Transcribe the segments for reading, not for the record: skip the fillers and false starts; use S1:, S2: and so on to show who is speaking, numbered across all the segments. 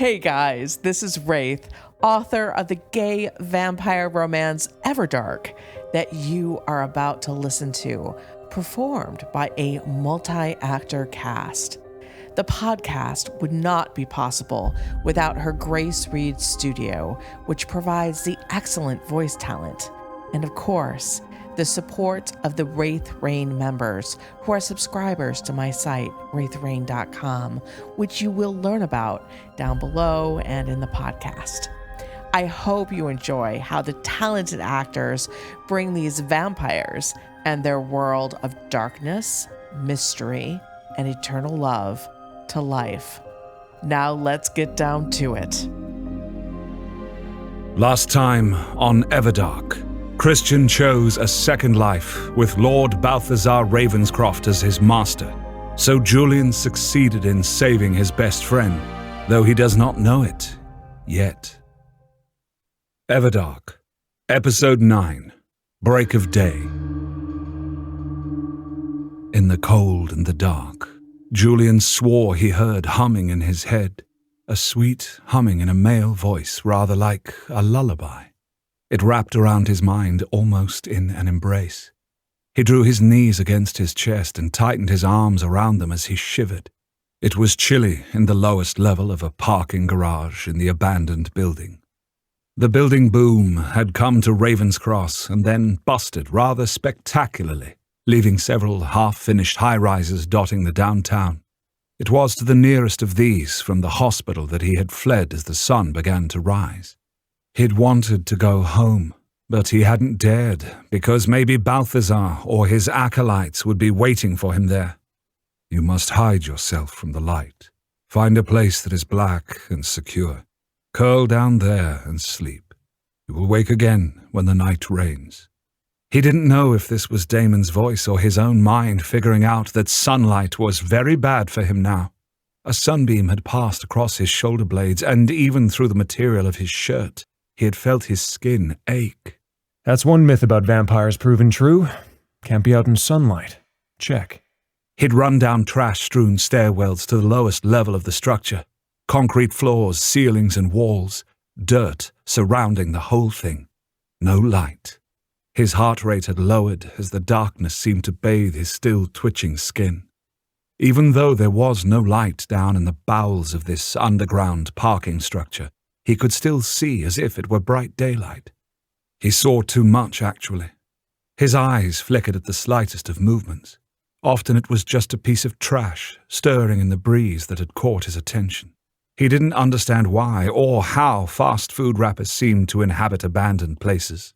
S1: Hey guys, this is Wraith, author of the gay vampire romance Everdark that you are about to listen to, performed by a multi-actor cast. The podcast would not be possible without her Grace Reed studio, which provides the excellent voice talent, and of course, the support of the Wraith Rain members who are subscribers to my site, wraithrain.com, which you will learn about down below and in the podcast. I hope you enjoy how the talented actors bring these vampires and their world of darkness, mystery, and eternal love to life. Now let's get down to it.
S2: Last time on Everdark, Christian chose a second life with Lord Balthazar Ravenscroft as his master, so Julian succeeded in saving his best friend, though he does not know it yet. Everdark, Episode 9, Break of Day. In the cold and the dark, Julian swore he heard humming in his head, a sweet humming in a male voice rather like a lullaby. It wrapped around his mind almost in an embrace. He drew his knees against his chest and tightened his arms around them as he shivered. It was chilly in the lowest level of a parking garage in the abandoned building. The building boom had come to Ravenscross and then busted rather spectacularly, leaving several half-finished high-rises dotting the downtown. It was to the nearest of these from the hospital that he had fled as the sun began to rise. He'd wanted to go home, but he hadn't dared because maybe Balthazar or his acolytes would be waiting for him there. You must hide yourself from the light. Find a place that is black and secure. Curl down there and sleep. You will wake again when the night rains. He didn't know if this was Daemon's voice or his own mind figuring out that sunlight was very bad for him now. A sunbeam had passed across his shoulder blades and even through the material of his shirt. He had felt his skin ache.
S3: That's one myth about vampires proven true. Can't be out in sunlight. Check.
S2: He'd run down trash-strewn stairwells to the lowest level of the structure. Concrete floors, ceilings, and walls. Dirt surrounding the whole thing. No light. His heart rate had lowered as the darkness seemed to bathe his still twitching skin. Even though there was no light down in the bowels of this underground parking structure, he could still see as if it were bright daylight. He saw too much, actually. His eyes flickered at the slightest of movements. Often it was just a piece of trash stirring in the breeze that had caught his attention. He didn't understand why or how fast food wrappers seemed to inhabit abandoned places.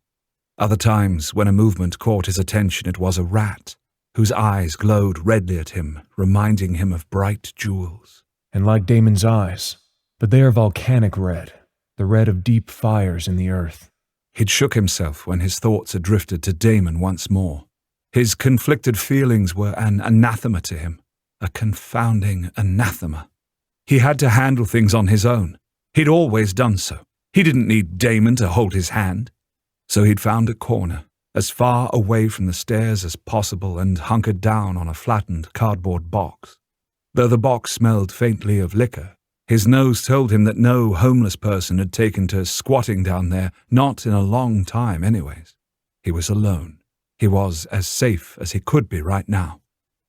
S2: Other times, when a movement caught his attention, it was a rat, whose eyes glowed redly at him, reminding him of bright jewels.
S3: And like Daemon's eyes, but they are volcanic red, the red of deep fires in the earth.
S2: He'd shook himself when his thoughts had drifted to Daemon once more. His conflicted feelings were an anathema to him, a confounding anathema. He had to handle things on his own. He'd always done so. He didn't need Daemon to hold his hand. So he'd found a corner, as far away from the stairs as possible, and hunkered down on a flattened cardboard box. Though the box smelled faintly of liquor, his nose told him that no homeless person had taken to squatting down there, not in a long time anyways. He was alone. He was as safe as he could be right now.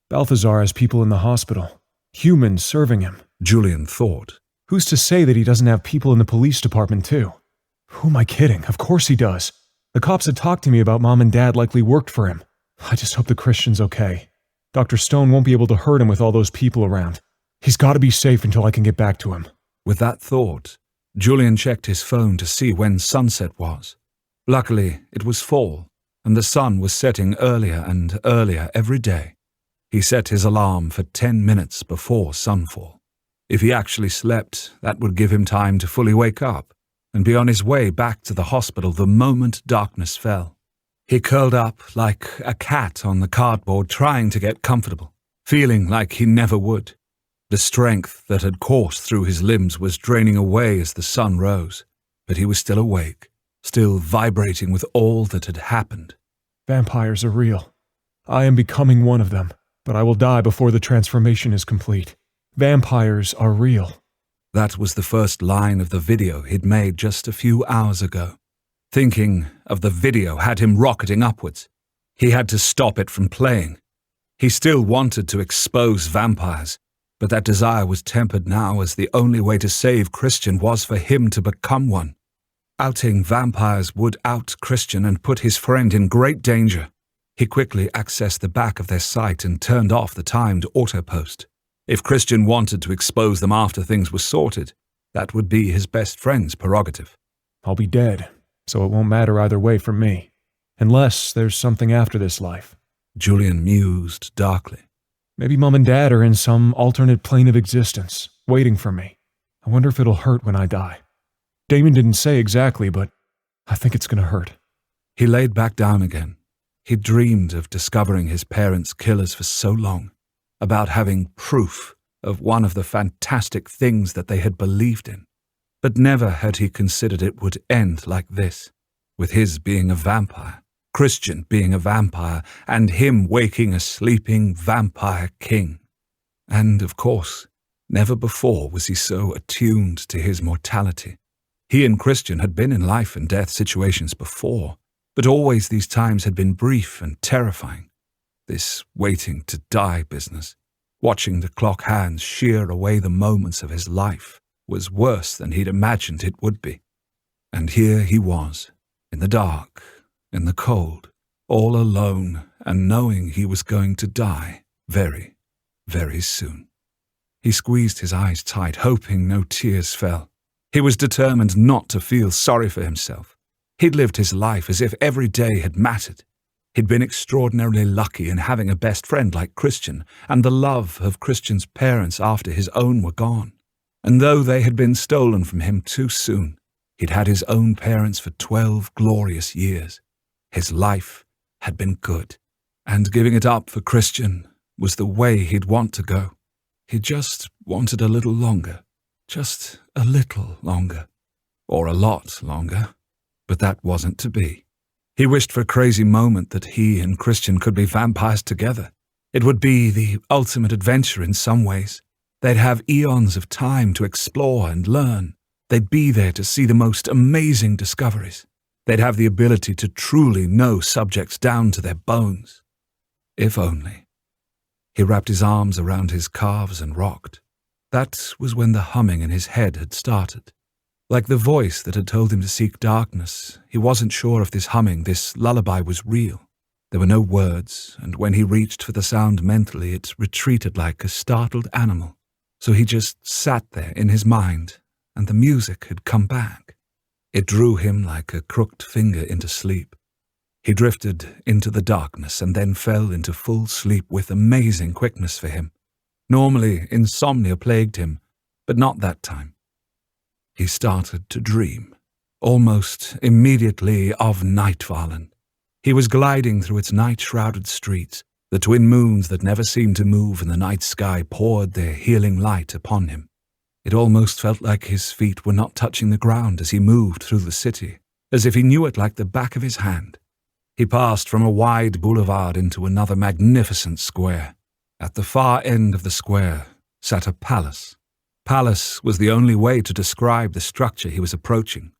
S3: Balthazar has people in the hospital. Humans serving him.
S2: Julian thought.
S3: Who's to say that he doesn't have people in the police department too? Who am I kidding? Of course he does. The cops had talked to me about Mom and Dad likely worked for him. I just hope the Christian's okay. Dr. Stone won't be able to hurt him with all those people around. He's got to be safe until I can get back to him.
S2: With that thought, Julian checked his phone to see when sunset was. Luckily, it was fall, and the sun was setting earlier and earlier every day. He set his alarm for 10 minutes before sunfall. If he actually slept, that would give him time to fully wake up and be on his way back to the hospital the moment darkness fell. He curled up like a cat on the cardboard, trying to get comfortable, feeling like he never would. The strength that had coursed through his limbs was draining away as the sun rose, but he was still awake, still vibrating with all that had happened.
S3: Vampires are real. I am becoming one of them, but I will die before the transformation is complete. Vampires are real.
S2: That was the first line of the video he'd made just a few hours ago. Thinking of the video had him rocketing upwards. He had to stop it from playing. He still wanted to expose vampires, but that desire was tempered now as the only way to save Christian was for him to become one. Outing vampires would out Christian and put his friend in great danger. He quickly accessed the back of their site and turned off the timed auto-post. If Christian wanted to expose them after things were sorted, that would be his best friend's prerogative.
S3: I'll be dead, so it won't matter either way for me. Unless there's something after this life.
S2: Julian mused darkly.
S3: Maybe Mom and Dad are in some alternate plane of existence, waiting for me. I wonder if it'll hurt when I die. Daemon didn't say exactly, but I think it's gonna hurt.
S2: He laid back down again. He dreamed of discovering his parents' killers for so long, about having proof of one of the fantastic things that they had believed in. But never had he considered it would end like this, with his being a vampire, Christian being a vampire, and him waking a sleeping vampire king. And, of course, never before was he so attuned to his mortality. He and Christian had been in life and death situations before, but always these times had been brief and terrifying. This waiting to die business, watching the clock hands shear away the moments of his life, was worse than he'd imagined it would be. And here he was, in the dark, in the cold, all alone, and knowing he was going to die very, very soon. He squeezed his eyes tight, hoping no tears fell. He was determined not to feel sorry for himself. He'd lived his life as if every day had mattered. He'd been extraordinarily lucky in having a best friend like Christian, and the love of Christian's parents after his own were gone. And though they had been stolen from him too soon, he'd had his own parents for 12 glorious years. His life had been good, and giving it up for Christian was the way he'd want to go. He just wanted a little longer, just a little longer, or a lot longer, but that wasn't to be. He wished for a crazy moment that he and Christian could be vampires together. It would be the ultimate adventure in some ways. They'd have eons of time to explore and learn. They'd be there to see the most amazing discoveries. They'd have the ability to truly know subjects down to their bones. If only. He wrapped his arms around his calves and rocked. That was when the humming in his head had started. Like the voice that had told him to seek darkness, he wasn't sure if this humming, this lullaby, was real. There were no words, and when he reached for the sound mentally, it retreated like a startled animal. So he just sat there in his mind, and the music had come back. It drew him like a crooked finger into sleep. He drifted into the darkness and then fell into full sleep with amazing quickness for him. Normally, insomnia plagued him, but not that time. He started to dream, almost immediately, of Nightvallen. He was gliding through its night-shrouded streets. The twin moons that never seemed to move in the night sky poured their healing light upon him. It almost felt like his feet were not touching the ground as he moved through the city, as if he knew it like the back of his hand. He passed from a wide boulevard into another magnificent square. At the far end of the square sat a palace. Palace was the only way to describe the structure he was approaching.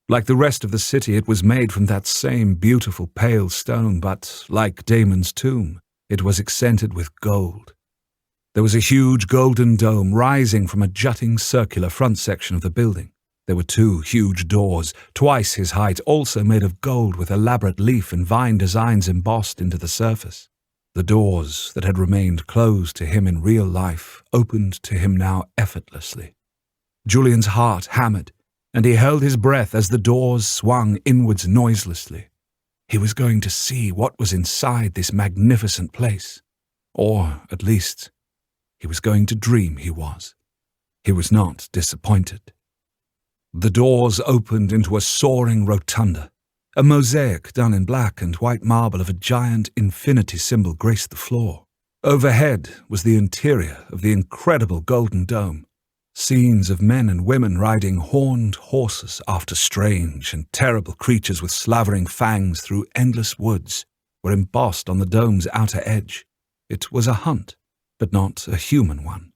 S2: Like the rest of the city, it was made from that same beautiful pale stone, but, like Daemon's tomb, it was accented with gold. There was a huge golden dome rising from a jutting circular front section of the building. There were 2 huge doors, twice his height, also made of gold with elaborate leaf and vine designs embossed into the surface. The doors that had remained closed to him in real life opened to him now effortlessly. Julian's heart hammered, and he held his breath as the doors swung inwards noiselessly. He was going to see what was inside this magnificent place. Or, at least, he was going to dream he was. He was not disappointed. The doors opened into a soaring rotunda. A mosaic done in black and white marble of a giant infinity symbol graced the floor. Overhead was the interior of the incredible golden dome. Scenes of men and women riding horned horses after strange and terrible creatures with slavering fangs through endless woods were embossed on the dome's outer edge. It was a hunt, but not a human one.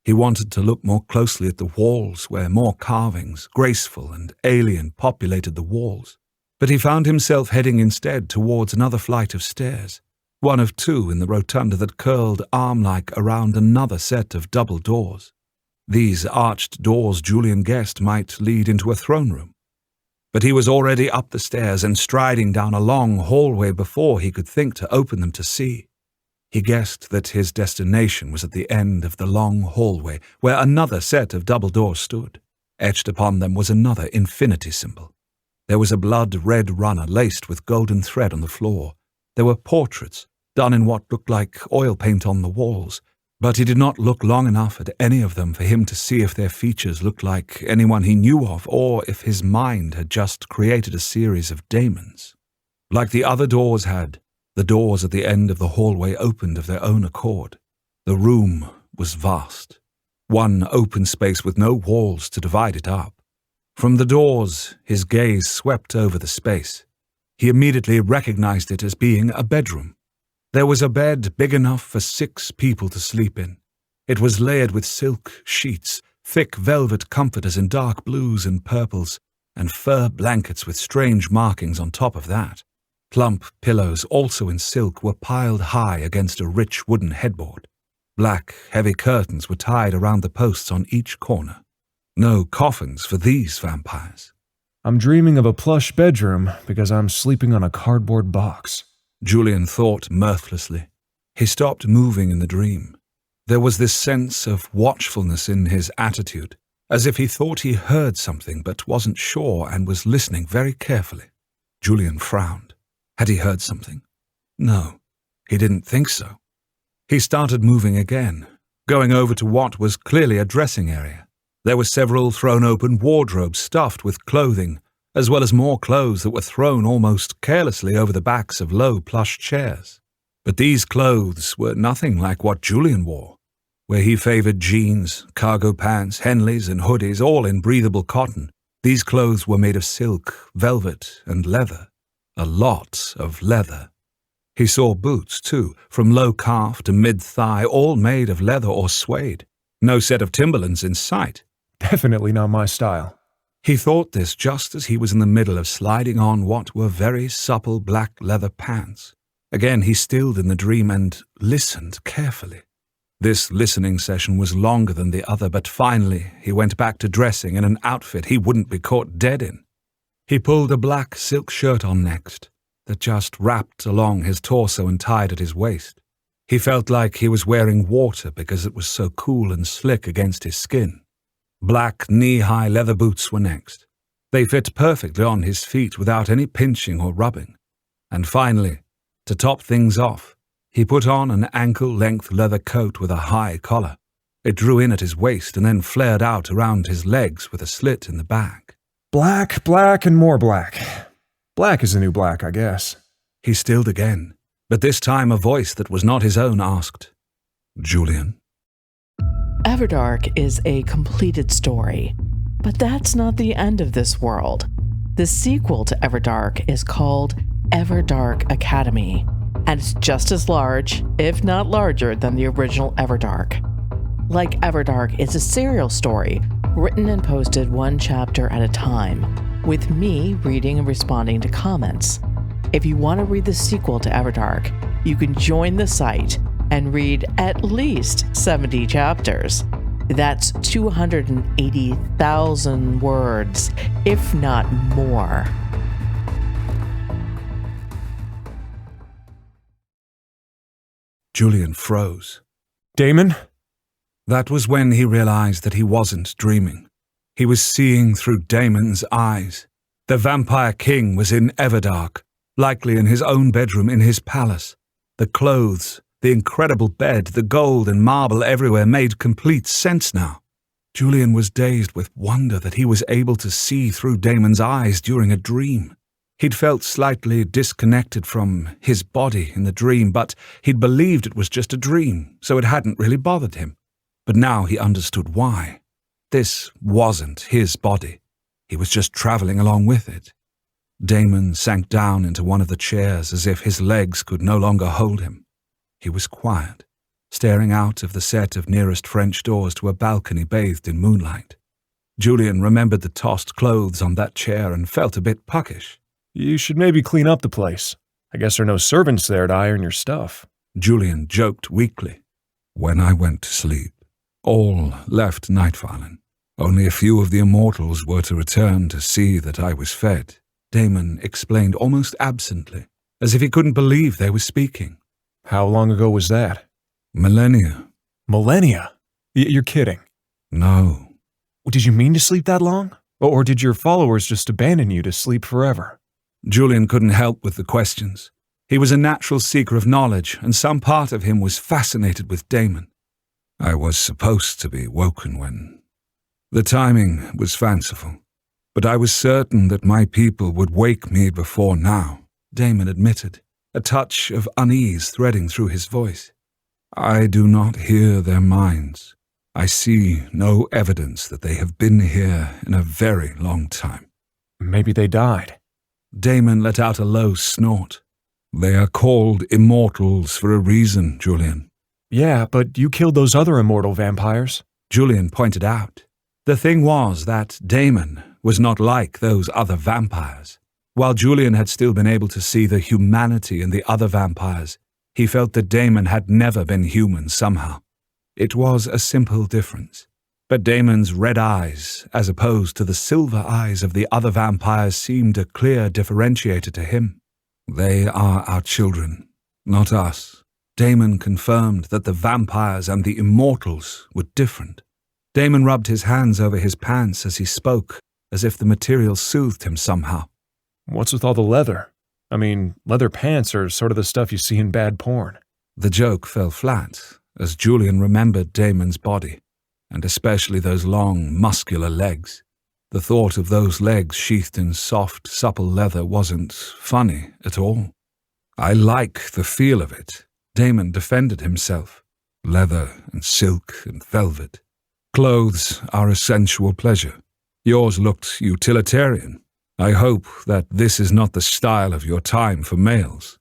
S2: He wanted to look more closely at the walls where more carvings, graceful and alien, populated the walls. But he found himself heading instead towards another flight of stairs, one of two in the rotunda that curled arm-like around another set of double doors. These arched doors, Julian guessed, might lead into a throne room. But he was already up the stairs and striding down a long hallway before he could think to open them to see. He guessed that his destination was at the end of the long hallway, where another set of double doors stood. Etched upon them was another infinity symbol. There was a blood-red runner laced with golden thread on the floor. There were portraits, done in what looked like oil paint on the walls, but he did not look long enough at any of them for him to see if their features looked like anyone he knew of, or if his mind had just created a series of daemons. Like the other doors had, the doors at the end of the hallway opened of their own accord. The room was vast, one open space with no walls to divide it up. From the doors, his gaze swept over the space. He immediately recognized it as being a bedroom. There was a bed big enough for 6 people to sleep in. It was layered with silk sheets, thick velvet comforters in dark blues and purples, and fur blankets with strange markings on top of that. Plump pillows, also in silk, were piled high against a rich wooden headboard. Black, heavy curtains were tied around the posts on each corner. No coffins for these vampires.
S3: I'm dreaming of a plush bedroom because I'm sleeping on a cardboard box,
S2: Julian thought mirthlessly. He stopped moving in the dream. There was this sense of watchfulness in his attitude, as if he thought he heard something but wasn't sure and was listening very carefully. Julian frowned. Had he heard something? No, he didn't think so. He started moving again, going over to what was clearly a dressing area. There were several thrown-open wardrobes stuffed with clothing, as well as more clothes that were thrown almost carelessly over the backs of low plush chairs. But these clothes were nothing like what Julian wore, where he favored jeans, cargo pants, Henleys, and hoodies, all in breathable cotton. These clothes were made of silk, velvet, and leather. A lot of leather. He saw boots, too, from low calf to mid-thigh, all made of leather or suede. No set of Timberlands in sight.
S3: Definitely not my style.
S2: He thought this just as he was in the middle of sliding on what were very supple black leather pants. Again he stilled in the dream and listened carefully. This listening session was longer than the other, but finally he went back to dressing in an outfit he wouldn't be caught dead in. He pulled a black silk shirt on next, that just wrapped along his torso and tied at his waist. He felt like he was wearing water because it was so cool and slick against his skin. Black knee-high leather boots were next. They fit perfectly on his feet without any pinching or rubbing. And finally, to top things off, he put on an ankle-length leather coat with a high collar. It drew in at his waist and then flared out around his legs with a slit in the back.
S3: Black, black, and more black. Black is the new black, I guess.
S2: He stilled again, but this time a voice that was not his own asked, "Julian?"
S1: Everdark is a completed story, but that's not the end of this world. The sequel to Everdark is called Everdark Academy, and it's just as large, if not larger, than the original Everdark. Like Everdark, it's a serial story, written and posted one chapter at a time, with me reading and responding to comments. If you want to read the sequel to Everdark, you can join the site and read at least 70 chapters. That's 280,000 words, if not more.
S2: Julian froze.
S3: Daemon?
S2: That was when he realized that he wasn't dreaming. He was seeing through Daemon's eyes. The vampire king was in Everdark, likely in his own bedroom in his palace. The clothes, the incredible bed, the gold and marble everywhere made complete sense now. Julian was dazed with wonder that he was able to see through Daemon's eyes during a dream. He'd felt slightly disconnected from his body in the dream, but he'd believed it was just a dream, so it hadn't really bothered him. But now he understood why. This wasn't his body. He was just traveling along with it. Daemon sank down into one of the chairs as if his legs could no longer hold him. He was quiet. staring out of the set of nearest French doors to a balcony bathed in moonlight. Julian remembered the tossed clothes on that chair and felt a bit puckish.
S3: You should maybe clean up the place. I guess there are no servants there to iron your stuff.
S2: Julian joked weakly. When I went to sleep, all left Nightvallen. Only a few of the immortals were to return to see that I was fed, Daemon explained almost absently, as if he couldn't believe they were speaking.
S3: How long ago was that?
S2: Millennia.
S3: Millennia? You're kidding.
S2: No.
S3: Did you mean to sleep that long? Or did your followers just abandon you to sleep forever?
S2: Julian couldn't help with the questions. He was a natural seeker of knowledge, and some part of him was fascinated with Daemon. I was supposed to be woken when... The timing was fanciful, but I was certain that my people would wake me before now, Daemon admitted, a touch of unease threading through his voice. I do not hear their minds. I see no evidence that they have been here in a very long time.
S3: Maybe they died.
S2: Daemon let out a low snort. They are called immortals for a reason, Julian.
S3: Yeah, but you killed those other immortal vampires.
S2: Julian pointed out. The thing was that Daemon was not like those other vampires. While Julian had still been able to see the humanity in the other vampires, he felt that Daemon had never been human somehow. It was a simple difference. But Daemon's red eyes, as opposed to the silver eyes of the other vampires, seemed a clear differentiator to him. They are our children, not us. Daemon confirmed that the vampires and the immortals were different. Daemon rubbed his hands over his pants as he spoke, as if the material soothed him somehow.
S3: What's with all the leather? I mean, leather pants are sort of the stuff you see in bad porn.
S2: The joke fell flat, as Julian remembered Daemon's body, and especially those long, muscular legs. The thought of those legs sheathed in soft, supple leather wasn't funny at all. I like the feel of it, Daemon defended himself. Leather and silk and velvet. Clothes are a sensual pleasure. Yours looked utilitarian. I hope that this is not the style of your time for males.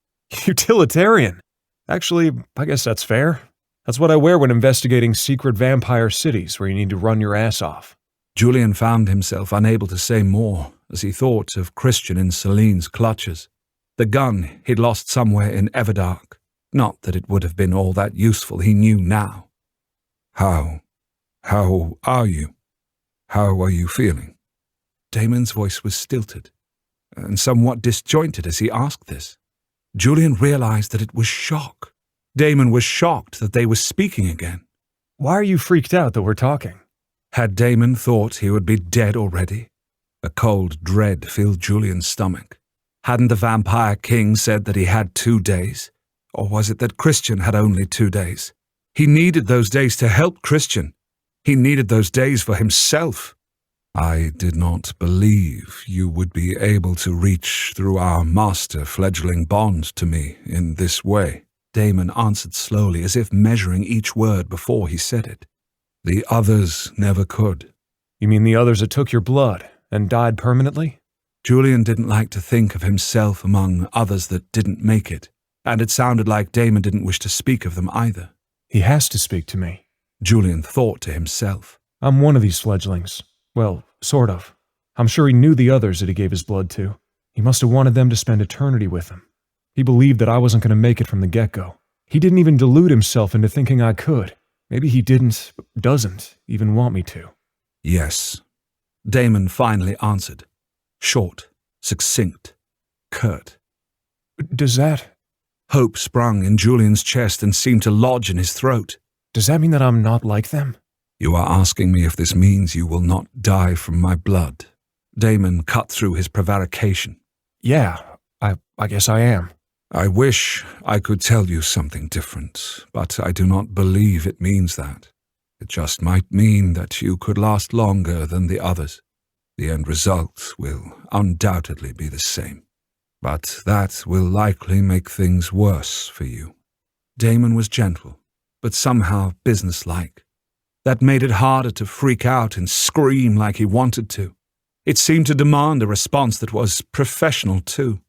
S3: Utilitarian? Actually, I guess that's fair. That's what I wear when investigating secret vampire cities where you need to run your ass off.
S2: Julian found himself unable to say more as he thought of Christian in Celine's clutches. The gun he'd lost somewhere in Everdark. Not that it would have been all that useful, he knew now. How are you? How are you feeling? Daemon's voice was stilted and somewhat disjointed as he asked this. Julian realized that it was shock. Daemon was shocked that they were speaking again.
S3: Why are you freaked out that we're talking?
S2: Had Daemon thought he would be dead already? A cold dread filled Julian's stomach. Hadn't the vampire king said that he had 2 days? Or was it that Christian had only 2 days? He needed those days to help Christian. He needed those days for himself. I did not believe you would be able to reach through our master fledgling bond to me in this way, Daemon answered slowly, as if measuring each word before he said it. The others never could.
S3: You mean the others that took your blood and died permanently?
S2: Julian didn't like to think of himself among others that didn't make it, and it sounded like Daemon didn't wish to speak of them either.
S3: He has to speak to me,
S2: Julian thought to himself.
S3: I'm one of these fledglings. Well, sort of. I'm sure he knew the others that he gave his blood to. He must have wanted them to spend eternity with him. He believed that I wasn't going to make it from the get-go. He didn't even delude himself into thinking I could. Maybe he doesn't even want me to.
S2: Yes, Daemon finally answered. Short, succinct, curt.
S3: Does that...
S2: Hope sprung in Julian's chest and seemed to lodge in his throat.
S3: Does that mean that I'm not like them?
S2: You are asking me if this means you will not die from my blood. Daemon cut through his prevarication.
S3: Yeah, I guess I am.
S2: I wish I could tell you something different, but I do not believe it means that. It just might mean that you could last longer than the others. The end result will undoubtedly be the same. But that will likely make things worse for you. Daemon was gentle, but somehow businesslike. That made it harder to freak out and scream like he wanted to. It seemed to demand a response that was professional too.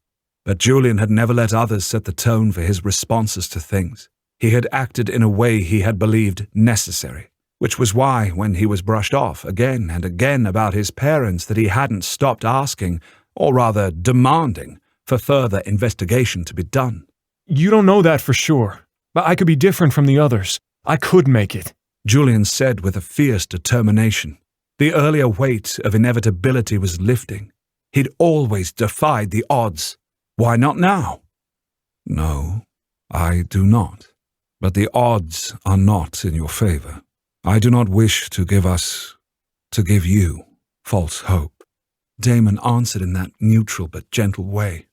S2: But Julian had never let others set the tone for his responses to things. He had acted in a way he had believed necessary, which was why, when he was brushed off again and again about his parents, that he hadn't stopped asking, or rather demanding, for further investigation to be done.
S3: You don't know that for sure, but I could be different from the others. I could make it,
S2: Julian said with a fierce determination. The earlier weight of inevitability was lifting. He'd always defied the odds. Why not now? No, I do not. But the odds are not in your favor. I do not wish to give you false hope. Daemon answered in that neutral but gentle way.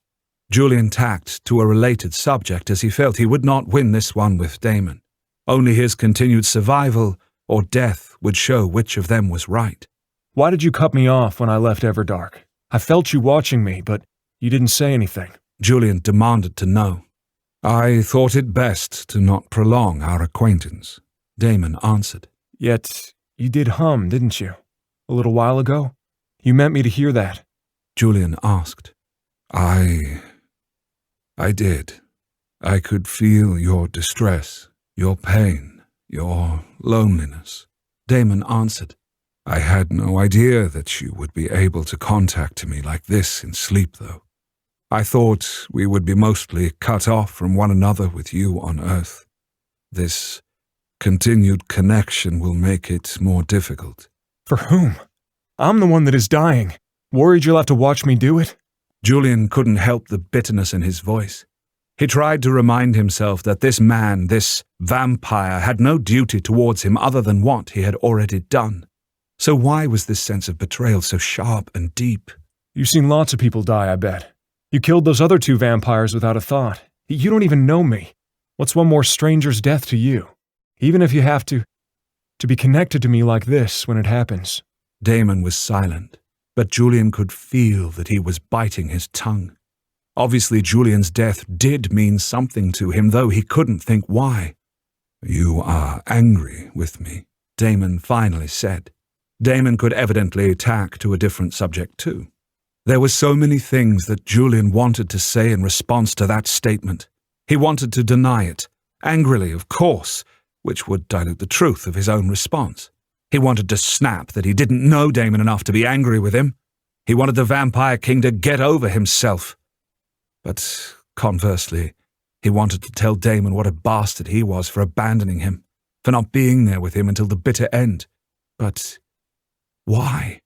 S2: Julian tacked to a related subject as he felt he would not win this one with Daemon. Only his continued survival or death would show which of them was right.
S3: Why did you cut me off when I left Everdark? I felt you watching me, but you didn't say anything.
S2: Julian demanded to know. I thought it best to not prolong our acquaintance, Daemon answered.
S3: Yet, you did hum, didn't you? A little while ago? You meant me to hear that.
S2: Julian asked. I did. I could feel your distress, your pain, your loneliness. Daemon answered. I had no idea that you would be able to contact me like this in sleep, though. I thought we would be mostly cut off from one another with you on Earth. This continued connection will make it more difficult.
S3: For whom? I'm the one that is dying. Worried you'll have to watch me do it?
S2: Julian couldn't help the bitterness in his voice. He tried to remind himself that this man, this vampire, had no duty towards him other than what he had already done. So why was this sense of betrayal so sharp and deep?
S3: You've seen lots of people die, I bet. You killed those other 2 vampires without a thought. You don't even know me. What's one more stranger's death to you? Even if you have to be connected to me like this when it happens.
S2: Daemon was silent, but Julian could feel that he was biting his tongue. Obviously, Julian's death did mean something to him, though he couldn't think why. You are angry with me, Daemon finally said. Daemon could evidently tack to a different subject too. There were so many things that Julian wanted to say in response to that statement. He wanted to deny it, angrily, of course, which would dilute the truth of his own response. He wanted to snap that he didn't know Daemon enough to be angry with him. He wanted the Vampire King to get over himself. But conversely, he wanted to tell Daemon what a bastard he was for abandoning him, for not being there with him until the bitter end. But why?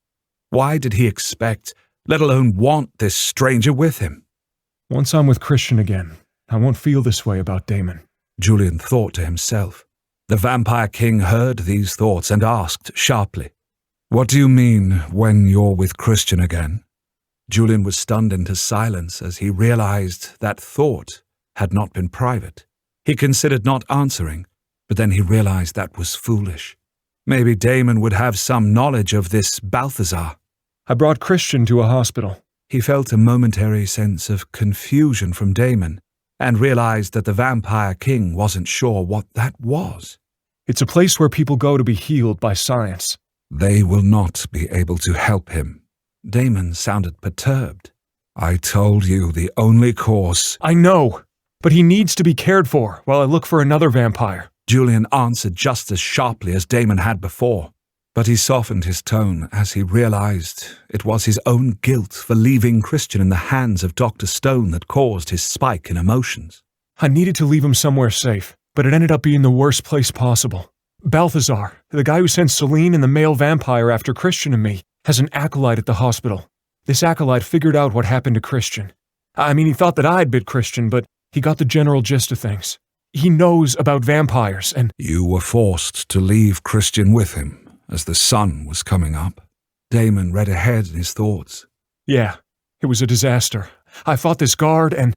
S2: Why did he expect, let alone want, this stranger with him?
S3: Once I'm with Christian again, I won't feel this way about Daemon,
S2: Julian thought to himself. The Vampire King heard these thoughts and asked sharply, What do you mean when you're with Christian again? Julian was stunned into silence as he realized that thought had not been private. He considered not answering, but then he realized that was foolish. Maybe Daemon would have some knowledge of this Balthazar.
S3: I brought Christian to a hospital.
S2: He felt a momentary sense of confusion from Daemon, and realized that the Vampire King wasn't sure what that was.
S3: It's a place where people go to be healed by science.
S2: They will not be able to help him. Daemon sounded perturbed. I told you the only course—
S3: I know, but he needs to be cared for while I look for another vampire.
S2: Julian answered just as sharply as Daemon had before, but he softened his tone as he realized it was his own guilt for leaving Christian in the hands of Dr. Stone that caused his spike in emotions.
S3: I needed to leave him somewhere safe, but it ended up being the worst place possible. Balthazar, the guy who sent Celine and the male vampire after Christian and me, has an acolyte at the hospital. This acolyte figured out what happened to Christian. I mean, he thought that I'd bit Christian, but he got the general gist of things. He knows about vampires and—
S2: You were forced to leave Christian with him as the sun was coming up. Daemon read ahead in his thoughts.
S3: Yeah, it was a disaster. I fought this guard and—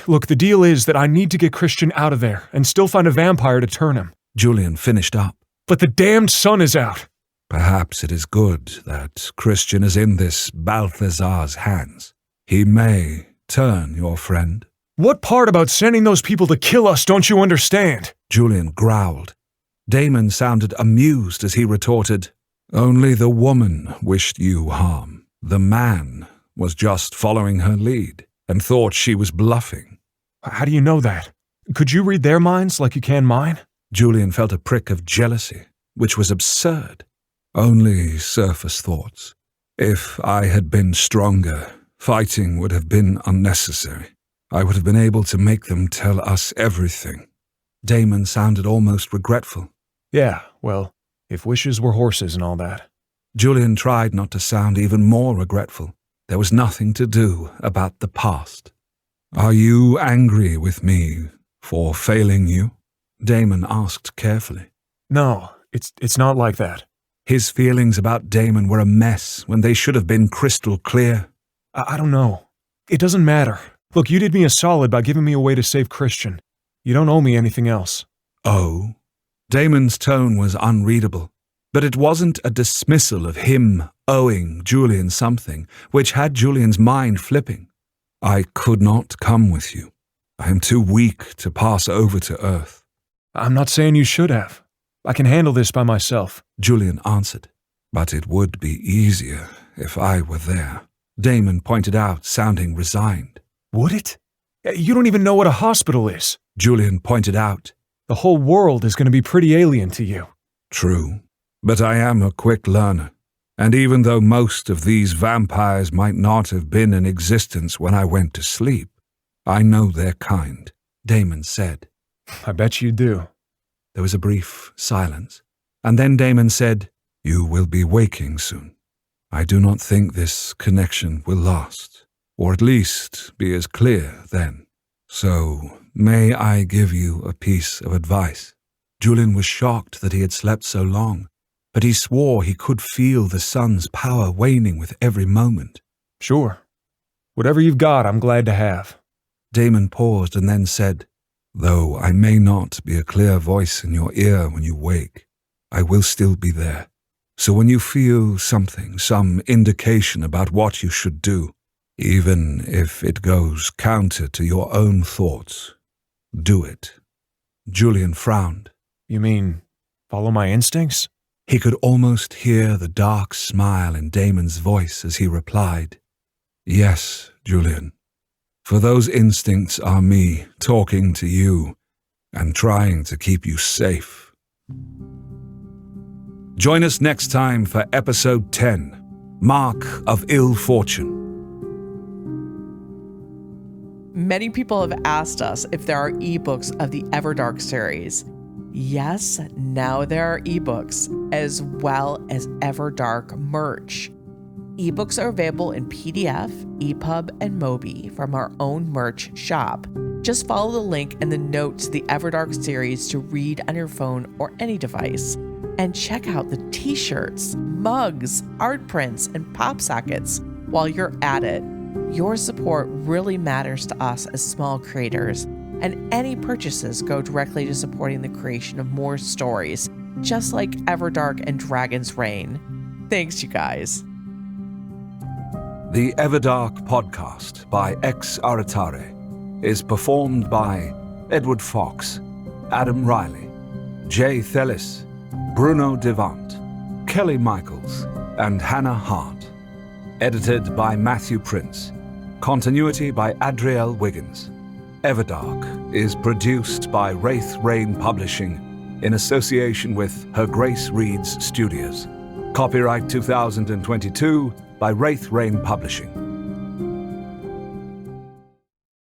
S3: Look, the deal is that I need to get Christian out of there and still find a vampire to turn him.
S2: Julian finished up.
S3: But the damned sun is out.
S2: Perhaps it is good that Christian is in this Balthazar's hands. He may turn your friend.
S3: What part about sending those people to kill us don't you understand?
S2: Julian growled. Daemon sounded amused as he retorted, Only the woman wished you harm. The man was just following her lead and thought she was bluffing.
S3: How do you know that? Could you read their minds like you can mine?
S2: Julian felt a prick of jealousy, which was absurd. Only surface thoughts. If I had been stronger, fighting would have been unnecessary. I would have been able to make them tell us everything. Daemon sounded almost regretful.
S3: Yeah, well, if wishes were horses and all that.
S2: Julian tried not to sound even more regretful. There was nothing to do about the past. Are you angry with me for failing you? Daemon asked carefully.
S3: No, it's not like that.
S2: His feelings about Daemon were a mess when they should have been crystal clear.
S3: I don't know. It doesn't matter. Look, you did me a solid by giving me a way to save Christian. You don't owe me anything else.
S2: Oh? Daemon's tone was unreadable, but it wasn't a dismissal of him owing Julian something, which had Julian's mind flipping. I could not come with you. I am too weak to pass over to Earth.
S3: I'm not saying you should have. I can handle this by myself,
S2: Julian answered. But it would be easier if I were there, Daemon pointed out, sounding resigned.
S3: Would it? You don't even know what a hospital is,
S2: Julian pointed out.
S3: The whole world is going to be pretty alien to you.
S2: True, but I am a quick learner. And even though most of these vampires might not have been in existence when I went to sleep, I know their kind, Daemon said.
S3: I bet you do.
S2: There was a brief silence, and then Daemon said, You will be waking soon. I do not think this connection will last, or at least be as clear then. So, may I give you a piece of advice? Julian was shocked that he had slept so long, but he swore he could feel the sun's power waning with every moment.
S3: Sure. Whatever you've got, I'm glad to have.
S2: Daemon paused and then said, Though I may not be a clear voice in your ear when you wake, I will still be there. So when you feel something, some indication about what you should do, even if it goes counter to your own thoughts, do it. Julian frowned.
S3: You mean, follow my instincts?
S2: He could almost hear the dark smile in Daemon's voice as he replied, Yes, Julian. For those instincts are me talking to you and trying to keep you safe. Join us next time for episode 10, Mark of Ill Fortune.
S1: Many people have asked us if there are ebooks of the Everdark series. Yes, now there are ebooks, as well as Everdark merch. Ebooks are available in PDF, EPUB, and Mobi from our own merch shop. Just follow the link in the notes to the Everdark series to read on your phone or any device. And check out the t-shirts, mugs, art prints, and pop sockets while you're at it. Your support really matters to us as small creators, and any purchases go directly to supporting the creation of more stories, just like Everdark and Dragon's Reign. Thanks, you guys.
S2: The Everdark podcast by Ex Aritare is performed by Edward Fox, Adam Riley, Jay Thelis, Bruno Devant, Kelly Michaels, and Hannah Hart. Edited by Matthew Prince. Continuity by Adriel Wiggins. Everdark is produced by Wraith Rain Publishing in association with Her Grace Reads Studios. Copyright 2022 by Wraith Rain Publishing.